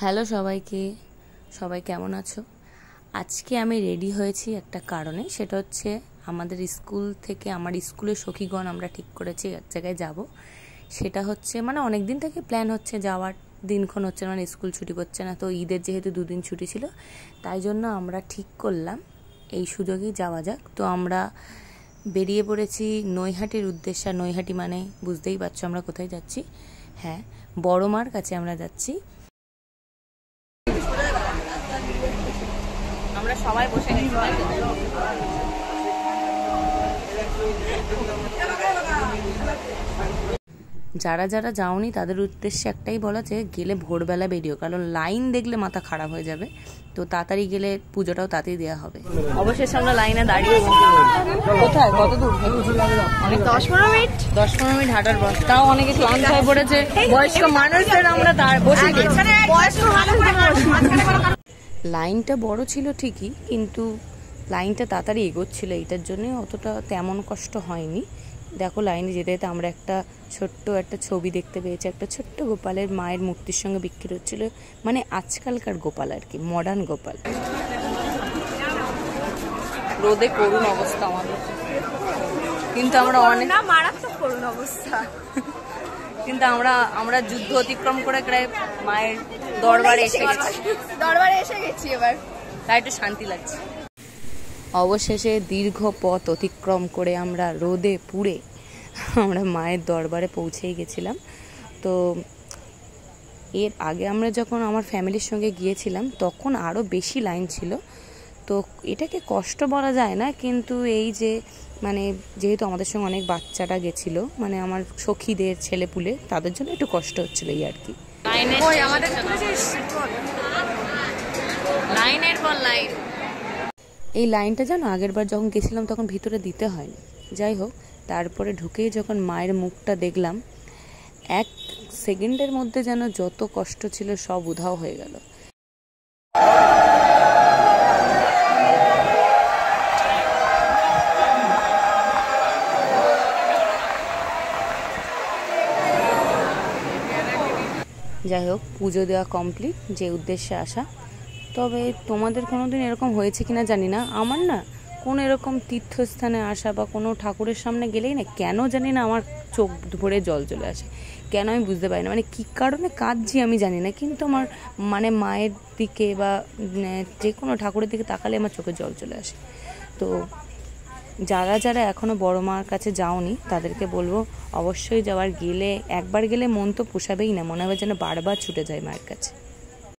Hello সবাইকে, সবাই কেমন আছো? আজকে আমি রেডি হয়েছি একটা কারণে, সেটা হচ্ছে আমাদের স্কুল থেকে আমার স্কুলের সখীগণ আমরা ঠিক করেছি এক জায়গায় যাব। সেটা হচ্ছে অনেক দিন থেকে প্ল্যান হচ্ছে, যাওয়ার দিনক্ষণ হচ্ছে না, স্কুল ছুটি পড়ছে না, তো ঈদের যেহেতু 2 দিন ছুটি ছিল তাই জন্য আমরা ঠিক করলাম এই সুযোগেই যাওয়া যাক। তো আমরা বেরিয়ে পড়েছি নৈহাটির উদ্দেশ্যে। নৈহাটি মানে বুঝতেই পারছো আমরা কোথায় যাচ্ছি। হ্যাঁ, বড় মার কাছে আমরা যাচ্ছি। আমরা সবাই বসে গেছি। যারা যারা যাওনি তাদের উদ্দেশ্যে একটাই বলা যে গেলে ভোরবেলা বেরিও, কারণ লাইন দেখলে মাথা খারাপ হয়ে যাবে। তো তাড়াতাড়ি গেলে পুজোটাও তাড়াতাড়ি দেওয়া হবে। অবশেষে আমরা লাইনে দাঁড়িয়ে কোথায়, কত দূর? অনেক 10-15 মিনিট হাঁটার পর তাও অনেকে ক্লান্ত হয়ে পড়েছে। বয়স্ক মানুষদের আমরা বসে গেছি। লাইনটা বড় ছিল ঠিকই, কিন্তু লাইনটা তাড়াতাড়ি এগোচ্ছিল, এইটার জন্য অতটা তেমন কষ্ট হয়নি। দেখো লাইনে যেতে যেতে আমরা ছোট্ট একটা ছবি দেখতে পেয়েছি, একটা ছোট্ট গোপালের মায়ের মূর্তির সঙ্গে বিক্রি হচ্ছিল, আজকালকার গোপাল আর কি, মডার্ন গোপাল। রোদে করুণ অবস্থা আমাদের, কিন্তু আমরা অনেক মারাত্মক করুণ অবস্থা, কিন্তু আমরা যুদ্ধ অতিক্রম করে প্রায় মায়ের দরবারে এসে গেছি এবার, তাই একটু শান্তি লাগছে। অবশেষে দীর্ঘ পথ অতিক্রম করে আমরা রোদে পুড়ে আমরা মায়ের দরবারে পৌঁছেই গেছিলাম। তো এর আগে আমরা যখন আমার ফ্যামিলির সঙ্গে গিয়েছিলাম তখন আরও বেশি লাইন ছিল। তো এটাকে কষ্ট বলা যায় না, কিন্তু এই যে যেহেতু আমাদের সঙ্গে অনেক বাচ্চারা গেছিলো, আমার সখীদের ছেলেপুলে, তাদের জন্য একটু কষ্ট হচ্ছিল এই আর কি। লাইনের পর লাইন। এই লাইনটা জানো আগের বার যখন গেছিলাম তখন ভিতরে দিতে হয়নি। যাই হোক, তারপরে ঢুকেই যখন মায়ের মুখটা দেখলাম, 1 সেকেন্ডের মধ্যে যেন যত কষ্ট ছিল সব উধাও হয়ে গেল। যাই হোক, পুজো দেওয়া কমপ্লিট, যে উদ্দেশ্যে আসা। তবে তোমাদের কোনোদিন এরকম হয়েছে কিনা জানি না, আমার কোনো এরকম তীর্থস্থানে আসা বা কোনো ঠাকুরের সামনে গেলেই কেন জানি না আমার চোখ ভরে জল চলে আসে। কেন আমি বুঝতে পারি না, কী কারণে কাঁদছি আমি জানি না, কিন্তু আমার মায়ের দিকে বা যে কোনো ঠাকুরের দিকে তাকালে আমার চোখে জল চলে আসে। তো যারা যারা এখনও বড় মার কাছে যাওনি তাদেরকে বলবো অবশ্যই যাওয়ার। একবার গেলে মন তো পোষাবেই না, মনে হবে যেন বারবার ছুটে যায় মায়ের কাছে।